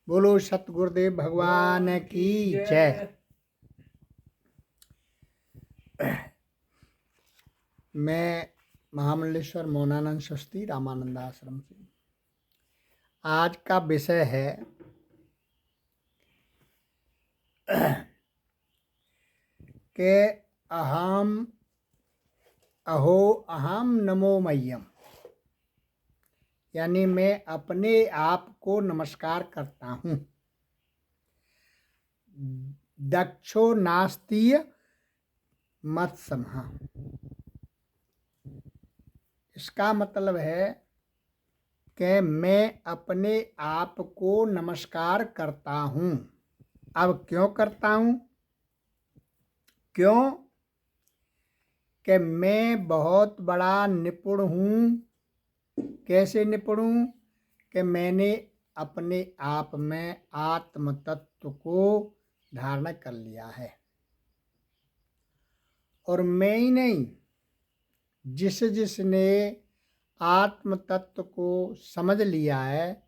बोलो सतगुरुदेव भगवान की जय। मैं महामंडलेश्वर मौनानंद शास्त्री रामानंद आश्रम से। आज का विषय है कि अहम नमो मह्यम, यानी मैं अपने आप को नमस्कार करता हूँ। दक्षो नास्तीय मत समहा। इसका मतलब है कि मैं अपने आप को नमस्कार करता हूँ। अब क्यों करता हूँ? क्यों कि मैं बहुत बड़ा निपुण हूँ। कैसे निपुण हूँ कि मैंने अपने आप में आत्म तत्व को धारण कर लिया है। और मैं ही नहीं, जिसने आत्म तत्व को समझ लिया है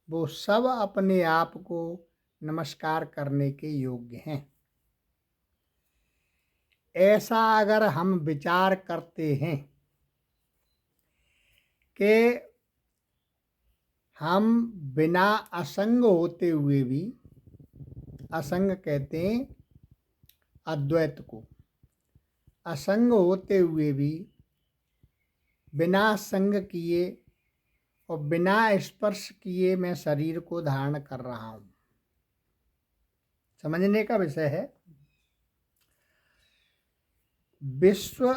वो सब अपने आप को नमस्कार करने के योग्य हैं। ऐसा अगर हम विचार करते हैं कि हम बिना असंग होते हुए भी, असंग कहते हैं अद्वैत को, असंग होते हुए भी बिना संग किए और बिना स्पर्श किए मैं शरीर को धारण कर रहा हूँ। समझने का विषय है। विश्व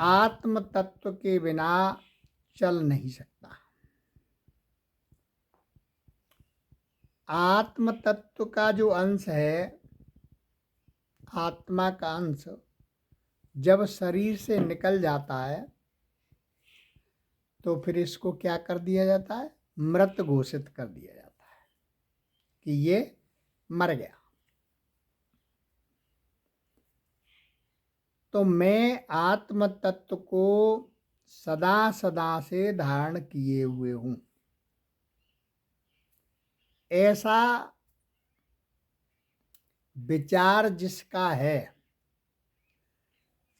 आत्म तत्व के बिना चल नहीं सकता। आत्म तत्व का जो अंश है, आत्मा का अंश जब शरीर से निकल जाता है तो फिर इसको क्या कर दिया जाता है? मृत घोषित कर दिया जाता है कि ये मर गया। तो मैं आत्म तत्व को सदा सदा से धारण किए हुए हूँ। ऐसा विचार जिसका है,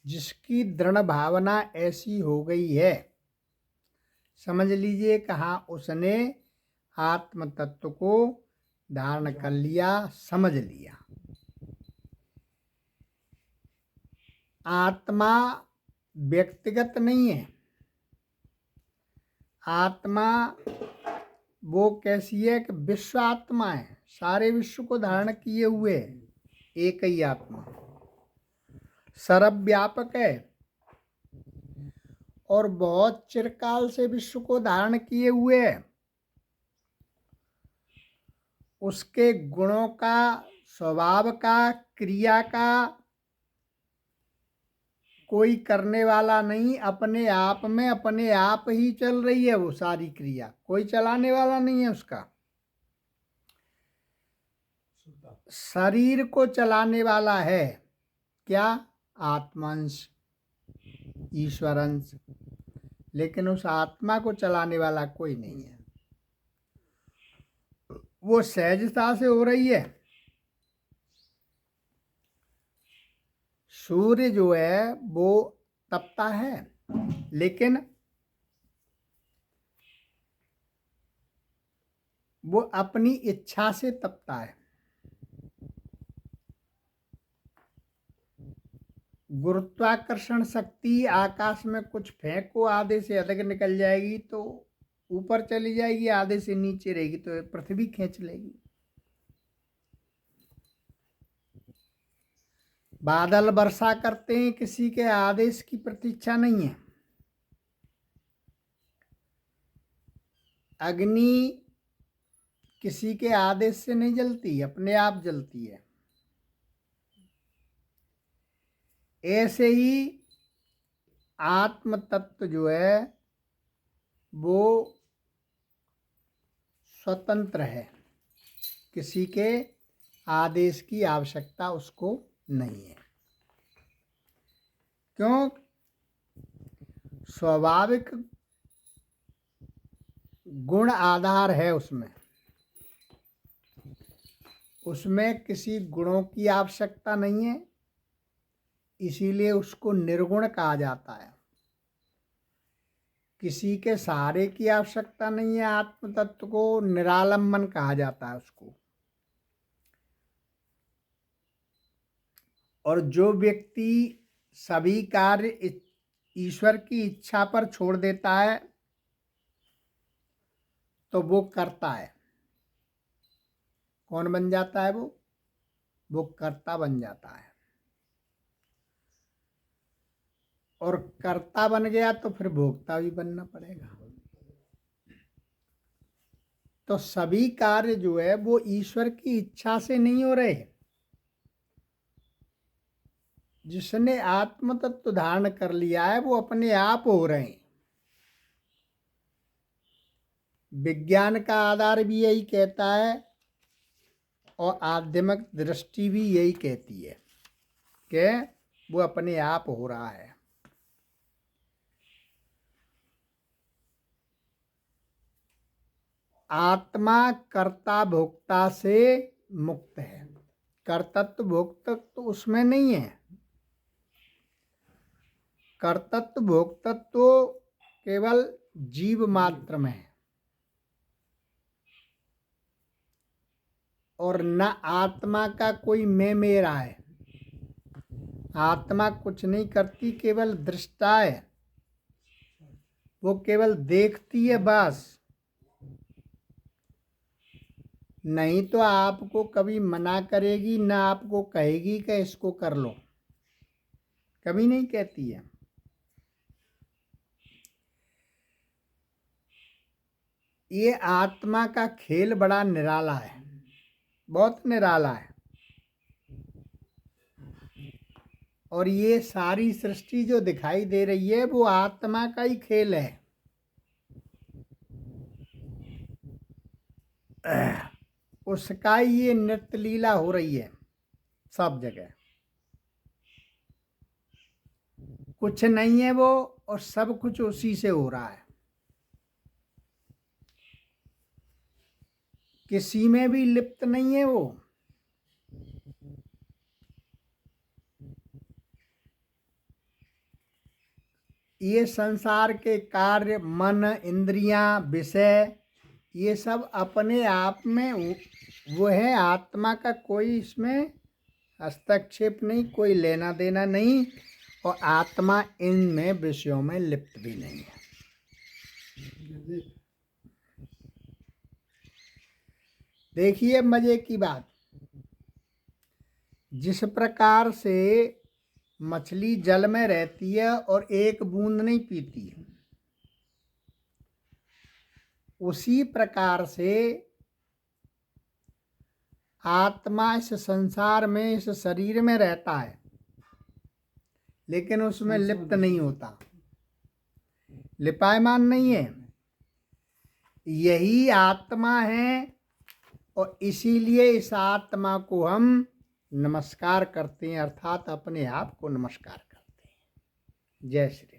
जिसकी दृढ़ भावना ऐसी हो गई है, समझ लीजिए कहाँ उसने आत्म तत्व को धारण कर लिया, समझ लिया। आत्मा व्यक्तिगत नहीं है। आत्मा वो कैसी है कि विश्व आत्मा है, सारे विश्व को धारण किए हुए है। एक ही आत्मा सर्वव्यापक है और बहुत चिरकाल से विश्व को धारण किए हुए है। उसके गुणों का, स्वभाव का, क्रिया का कोई करने वाला नहीं। अपने आप में अपने आप ही चल रही है वो सारी क्रिया, कोई चलाने वाला नहीं है उसका। शरीर को चलाने वाला है क्या? आत्मांश, ईश्वरंश, लेकिन उस आत्मा को चलाने वाला कोई नहीं है। वो सहजता से हो रही है। सूर्य जो है वो तपता है, लेकिन वो अपनी इच्छा से तपता है। गुरुत्वाकर्षण शक्ति, आकाश में कुछ फेंको, आधे से अधिक निकल जाएगी तो ऊपर चली जाएगी, आधे से नीचे रहेगी तो पृथ्वी खींच लेगी। बादल वर्षा करते हैं, किसी के आदेश की प्रतीक्षा नहीं है। अग्नि किसी के आदेश से नहीं जलती, अपने आप जलती है। ऐसे ही आत्म तत्व जो है वो स्वतंत्र है, किसी के आदेश की आवश्यकता उसको नहीं है। क्यों? स्वाभाविक गुण आधार है उसमें। उसमें किसी गुणों की आवश्यकता नहीं है, इसीलिए उसको निर्गुण कहा जाता है। किसी के सहारे की आवश्यकता नहीं है, आत्म तत्व को निरालंबन कहा जाता है उसको। और जो व्यक्ति सभी कार्य ईश्वर की इच्छा पर छोड़ देता है तो वो करता है। कौन बन जाता है? वो कर्ता बन जाता है। और कर्ता बन गया तो फिर भोक्ता भी बनना पड़ेगा। तो सभी कार्य जो है वो ईश्वर की इच्छा से नहीं हो रहे। जिसने आत्म तत्व धारण कर लिया है वो अपने आप हो रहे हैं। विज्ञान का आधार भी यही कहता है और आध्यात्मिक दृष्टि भी यही कहती है कि वो अपने आप हो रहा है। आत्मा कर्ता भोक्ता से मुक्त है। कर्तत्व भोक्तत्व उसमें नहीं है। कर्तत्व भोक्तत्व केवल जीव मात्र में है और न आत्मा का कोई मैं मेरा है। आत्मा कुछ नहीं करती, केवल दृष्टा है। वो केवल देखती है बस। नहीं तो आपको कभी मना करेगी, ना आपको कहेगी कि इसको कर लो, कभी नहीं कहती है। ये आत्मा का खेल बड़ा निराला है, बहुत निराला है। और ये सारी सृष्टि जो दिखाई दे रही है वो आत्मा का ही खेल है। उसका ही ये नृत्य लीला हो रही है सब जगह। कुछ नहीं है वो और सब कुछ उसी से हो रहा है। किसी में भी लिप्त नहीं है वो। ये संसार के कार्य, मन, इंद्रियां, विषय, ये सब अपने आप में वो है। आत्मा का कोई इसमें हस्तक्षेप नहीं, कोई लेना देना नहीं, और आत्मा इनमें विषयों में लिप्त भी नहीं है। देखिए मजे की बात, जिस प्रकार से मछली जल में रहती है और एक बूंद नहीं पीती, उसी प्रकार से आत्मा इस संसार में, इस शरीर में रहता है, लेकिन उसमें लिप्त नहीं होता, लिपायमान नहीं है। यही आत्मा है और इसीलिए इस आत्मा को हम नमस्कार करते हैं, अर्थात अपने आप को नमस्कार करते हैं। जय श्री